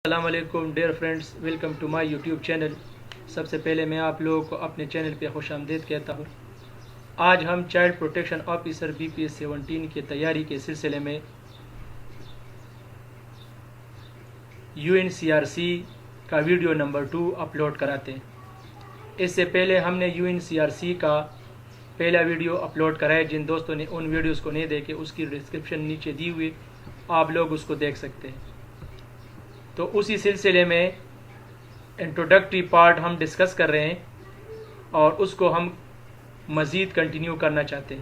السلام علیکم dear friends, welcome to my YouTube channel. سب سے پہلے میں آپ لوگوں کو اپنے چینل پہ خوش آمدید کہتا ہوں۔ آج ہم چائلڈ پروٹیکشن آفیسر BPS 17 کی تیاری کے سلسلے میں UNCRC کا ویڈیو نمبر 2 اپلوڈ کراتے ہیں۔ اس سے پہلے ہم نے UNCRC کا پہلا ویڈیو اپلوڈ کرایا۔ جن دوستوں نے ان ویڈیوز کو نہیں دیکھے اس کی ڈسکرپشن نیچے دی ہوئی، آپ لوگ اس کو دیکھ سکتے ہیں۔ تو اسی سلسلے میں انٹروڈکٹری پارٹ ہم ڈسکس کر رہے ہیں اور اس کو ہم مزید کنٹینیو کرنا چاہتے ہیں۔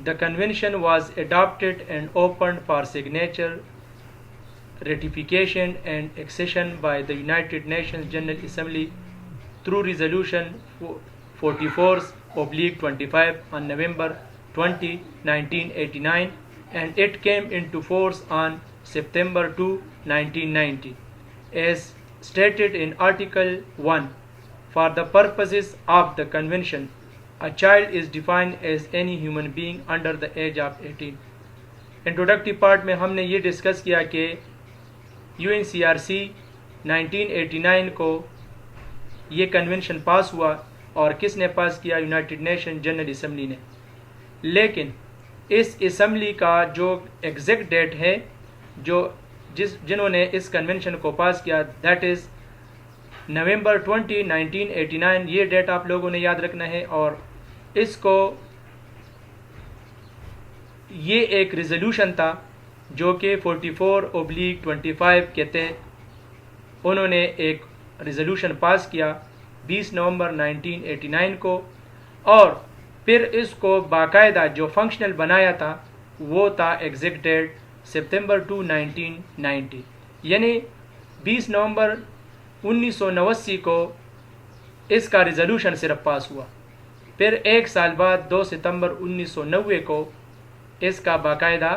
The convention was adopted and opened for signature, ratification and accession by the United Nations General Assembly through Resolution 44/25 on November 20, 1989, and it came into force on September 2, 1990, as stated in Article 1. For the purposes of the Convention, a child is defined as any human being under the age of 18. Introductory part میں ہم نے یہ discuss کیا کہ UNCRC 1989 کو یہ convention پاس ہوا، اور کس نے پاس کیا؟ یونائٹڈ نیشن جنرل اسمبلی نے۔ لیکن اس اسمبلی کا جو ایگزیکٹ ڈیٹ ہے، جنہوں نے اس کنونشن کو پاس کیا، دیٹ از نومبر 20, 1989۔ یہ ڈیٹ آپ لوگوں نے یاد رکھنا ہے۔ اور اس کو یہ ایک ریزولوشن تھا جو کہ 44/25 کے تحت انہوں نے ایک ریزولوشن پاس کیا 20 نومبر 1989 کو، اور پھر اس کو باقاعدہ جو فنکشنل بنایا تھا وہ تھا ایگزیکٹ ڈیٹ سپتمبر 2, 1990، یعنی 20 نومبر 1989 کو اس کا ریزولوشن صرف پاس ہوا۔ پھر ایک سال بعد 2 ستمبر 1990 کو اس کا باقاعدہ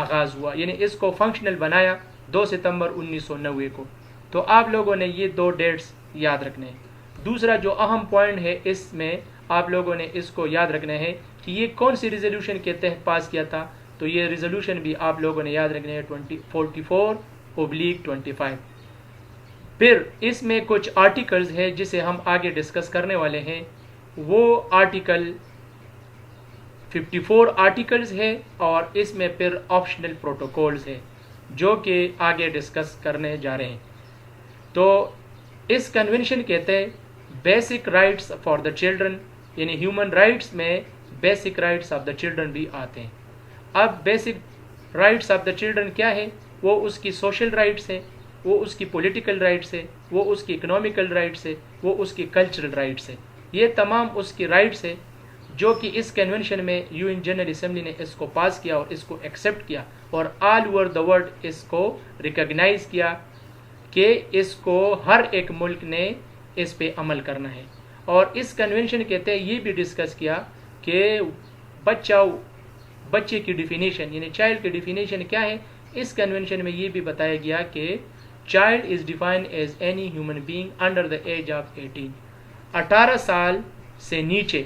آغاز ہوا، یعنی اس کو فنکشنل بنایا 2 ستمبر 1990 کو۔ تو آپ لوگوں نے یہ 2 ڈیٹس یاد رکھنے ہیں۔ دوسرا جو اہم پوائنٹ ہے اس میں آپ لوگوں نے اس کو یاد رکھنا ہے کہ یہ کون سی ریزولوشن کے تحت پاس کیا تھا۔ تو یہ ریزولوشن بھی آپ لوگوں نے یاد رکھنے ہے 44/25۔ پھر اس میں کچھ آرٹیکلز ہیں جسے ہم آگے ڈسکس کرنے والے ہیں۔ وہ آرٹیکل 54 آرٹیکلز ہے، اور اس میں پھر آپشنل پروٹوکولز ہے جو کہ آگے ڈسکس کرنے جا رہے ہیں۔ تو اس کنونشن کے تحت basic rights for the children, یعنی ہیومن رائٹس میں basic rights of the children بھی آتے ہیں۔ اب basic rights of the children کیا ہے؟ وہ اس کی سوشل رائٹس ہے، وہ اس کی پولیٹیکل رائٹس ہے، وہ اس کی اکنامیکل رائٹس ہے، وہ اس کی کلچرل رائٹس ہے۔ یہ تمام اس کی رائٹس ہے جو کہ اس کنونشن میں UN جنرل اسمبلی نے اس کو پاس کیا اور اس کو ایکسیپٹ کیا، اور آل اوور دا ورلڈ اس کو ریکگنائز کیا کہ اس کو ہر ایک ملک نے اس پہ عمل کرنا ہے۔ اور اس کنونشن کے تحت یہ بھی ڈسکس کیا کہ بچے کی ڈیفینیشن، یعنی چائلڈ کی ڈیفینیشن کیا ہے۔ اس کنونشن میں یہ بھی بتایا گیا کہ child is defined as any human being under the age of 18۔ 18 سال سے نیچے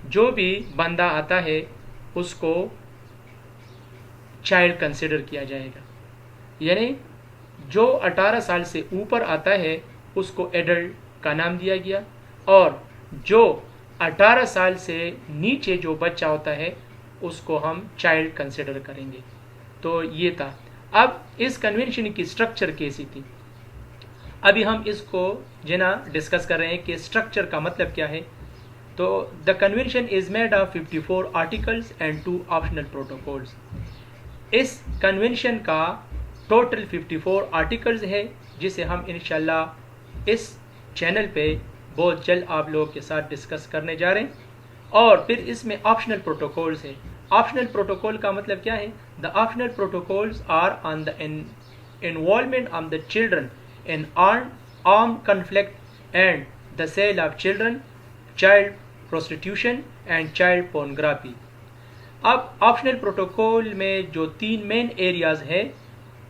جو بھی بندہ آتا ہے اس کو چائلڈ کنسیڈر کیا جائے گا، یعنی جو 18 سال سے اوپر آتا ہے اس کو ایڈلٹ کا نام دیا گیا، اور جو 18 سال سے نیچے جو بچہ ہوتا ہے اس کو ہم چائلڈ کنسیڈر کریں گے۔ تو یہ تھا۔ اب اس کنونشن کی سٹرکچر کیسی تھی، ابھی ہم اس کو ڈسکس کر رہے ہیں کہ سٹرکچر کا مطلب کیا ہے۔ تو the convention is made of 54 articles and 2 optional protocols. اس کنونشن کا ٹوٹل 54 آرٹیکلز ہے جسے ہم انشاءاللہ اس چینل پہ بہت جلد آپ لوگوں کے ساتھ ڈسکس کرنے جا رہے ہیں۔ اور پھر اس میں آپشنل پروٹوکولز ہے۔ آپشنل پروٹوکول کا مطلب کیا ہے؟ The optional protocols are on the involvement of the children in armed conflict and the sale of children, child prostitution and child pornography۔ اب آپشنل پروٹوکول میں جو 3 مین ایریاز ہے،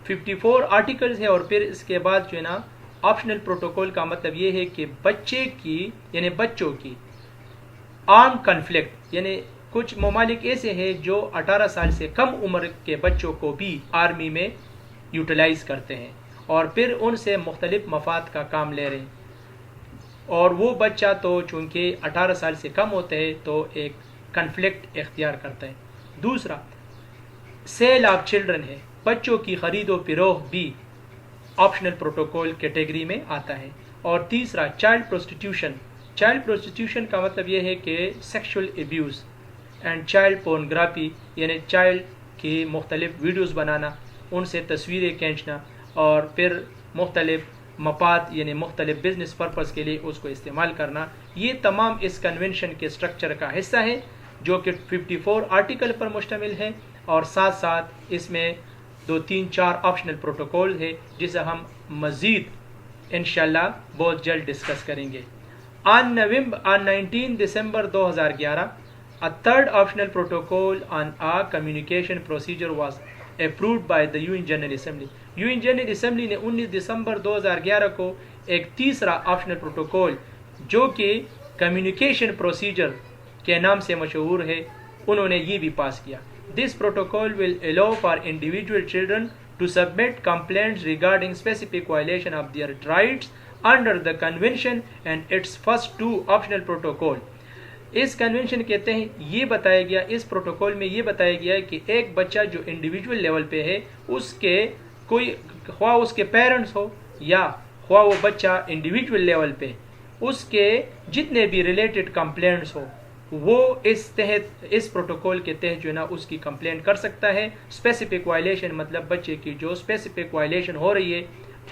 54 articles ہے، اور پھر اس کے بعد جو ہے نا آپشنل پروٹوکول کا مطلب یہ ہے کہ بچوں کی آرم کنفلکٹ، یعنی کچھ ممالک ایسے ہیں جو 18 سال سے کم عمر کے بچوں کو بھی آرمی میں یوٹیلائز کرتے ہیں، اور پھر ان سے مختلف مفاد کا کام لے رہے ہیں، اور وہ بچہ تو چونکہ 18 سال سے کم ہوتے ہیں تو ایک کنفلکٹ اختیار کرتا ہے۔ دوسرا سیل آف چلڈرن ہے، بچوں کی خرید و فروخت بھی آپشنل پروٹوکول کیٹیگری میں آتا ہے۔ اور تیسرا چائلڈ پروسٹیٹیوشن، چائلڈ پروسٹیٹیوشن کا مطلب یہ ہے کہ sexual abuse and child pornography, یعنی چائلڈ کی مختلف ویڈیوز بنانا، ان سے تصویریں کھینچنا اور پھر مختلف مفاد یعنی مختلف بزنس پرپز کے لیے اس کو استعمال کرنا، یہ تمام اس کنونشن کے اسٹرکچر کا حصہ ہے جو کہ 54 آرٹیکل پر مشتمل ہے، اور ساتھ ساتھ اس میں 2-3-4 آپشنل پروٹوکول ہے جسے ہم مزید انشاءاللہ بہت جلد ڈسکس کریں گے۔ On 19 December 2011, a third optional protocol on a communication procedure was approved by the UN General Assembly. UN General Assembly نے 19 دسمبر 2011 کو ایک تیسرا آپشنل پروٹوکول جو کہ کمیونیکیشن پروسیجر کے نام سے مشہور ہے، انہوں نے یہ بھی پاس کیا۔ This protocol will allow for individual children to submit complaints regarding specific violation of their rights under the convention and its first 2 optional protocol. Us convention کے تحت یہ بتایا گیا، اس پروٹوکول میں یہ بتایا گیا کہ ایک بچہ جو انڈیویجول لیول پہ ہے، اس کے کوئی خواہ اس کے پیرنٹس ہو یا خواہ وہ بچہ انڈیویجول لیول پہ، اس کے جتنے بھی ریلیٹڈ کمپلینٹس ہو وہ اس پروٹوکول کے تحت جو ہے نا اس کی کمپلینٹ کر سکتا ہے۔ اسپیسیفک وائلیشن مطلب بچے کی جو اسپیسیفک وائلیشن ہو رہی ہے،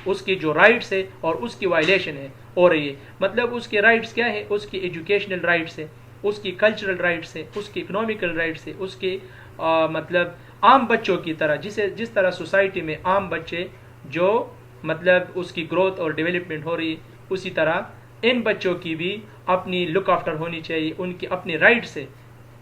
اس کی جو رائٹس ہے اور اس کی وائلیشن ہے ہو رہی ہے، مطلب اس کے رائٹس کیا ہے، اس کی ایجوکیشنل رائٹس ہے، اس کی کلچرل رائٹس ہے، اس کی اکنامیکل رائٹس ہے، اس کی مطلب عام بچوں کی طرح جس طرح سوسائٹی میں عام بچے جو مطلب اس کی گروتھ اور ڈیولپمنٹ ہو رہی ہے، اسی طرح ان بچوں کی بھی اپنی لک آفٹر ہونی چاہیے، ان کی اپنی رائٹس ہے،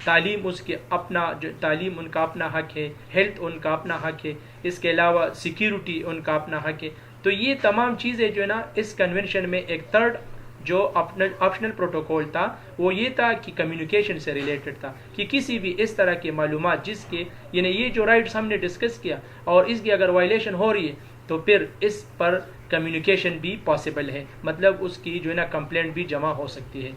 تعلیم اس کے اپنا تعلیم ان کا اپنا حق ہے، ہیلتھ ان کا اپنا حق ہے، اس کے علاوہ سیکیورٹی ان کا اپنا حق ہے۔ تو یہ تمام چیزیں جو ہے نا اس کنونشن میں ایک تھرڈ جو آپشنل پروٹوکول تھا وہ یہ تھا کہ کمیونیکیشن سے ریلیٹڈ تھا، کہ کسی بھی اس طرح کے معلومات جس کے یعنی یہ جو رائٹس ہم نے ڈسکس کیا اور اس کی اگر وائلیشن ہو رہی ہے تو پھر اس پر کمیونیکیشن بھی پاسبل ہے، مطلب اس کی جو ہے نا کمپلینٹ بھی جمع ہو سکتی ہے۔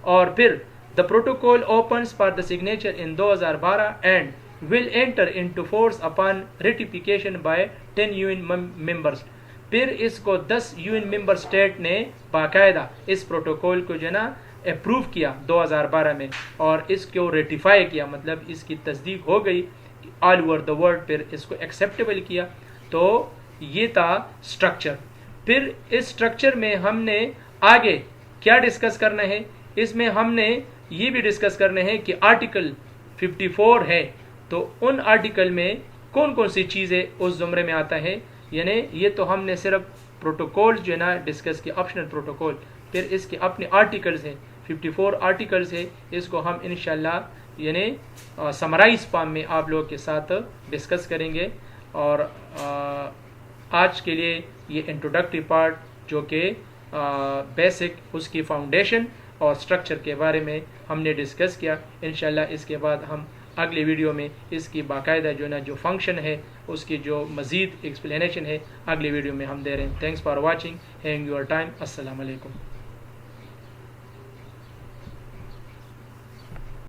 اور پھر the protocol opens for the signature in 2012 and will enter into force upon ratification by 10 UN members. پھر اس کو 10 UN ممبر اسٹیٹ نے باقاعدہ اس پروٹوکول کو جو ہے نا اپروو کیا 2012 میں، اور اس کو ریٹیفائی کیا، مطلب اس کی تصدیق ہو گئی آل اوور دا ورلڈ، پھر اس کو ایکسیپٹیبل کیا۔ تو یہ تھا سٹرکچر۔ پھر اس سٹرکچر میں ہم نے آگے کیا ڈسکس کرنا ہے، اس میں ہم نے یہ بھی ڈسکس کرنا ہے کہ آرٹیکل 54 ہے تو ان آرٹیکل میں کون کون سی چیزیں اس زمرے میں آتا ہے، یعنی یہ تو ہم نے صرف پروٹوکول جو ہے نا ڈسکس کی، آپشنل پروٹوکول، پھر اس کے اپنے آرٹیکلز ہیں، 54 آرٹیکلز ہیں، اس کو ہم انشاءاللہ یعنی سمرائز فارم میں آپ لوگوں کے ساتھ ڈسکس کریں گے۔ اور آج کے لیے یہ انٹروڈکٹری پارٹ جو کہ بیسک اس کی فاؤنڈیشن اور سٹرکچر کے بارے میں ہم نے ڈسکس کیا، انشاءاللہ اس کے بعد ہم اگلے ویڈیو میں اس کی باقاعدہ جو نا جو فنکشن ہے اس کی جو مزید ایکسپلینیشن ہے اگلے ویڈیو میں ہم دے رہے ہیں۔ Thanks for watching, having your time, السلام علیکم۔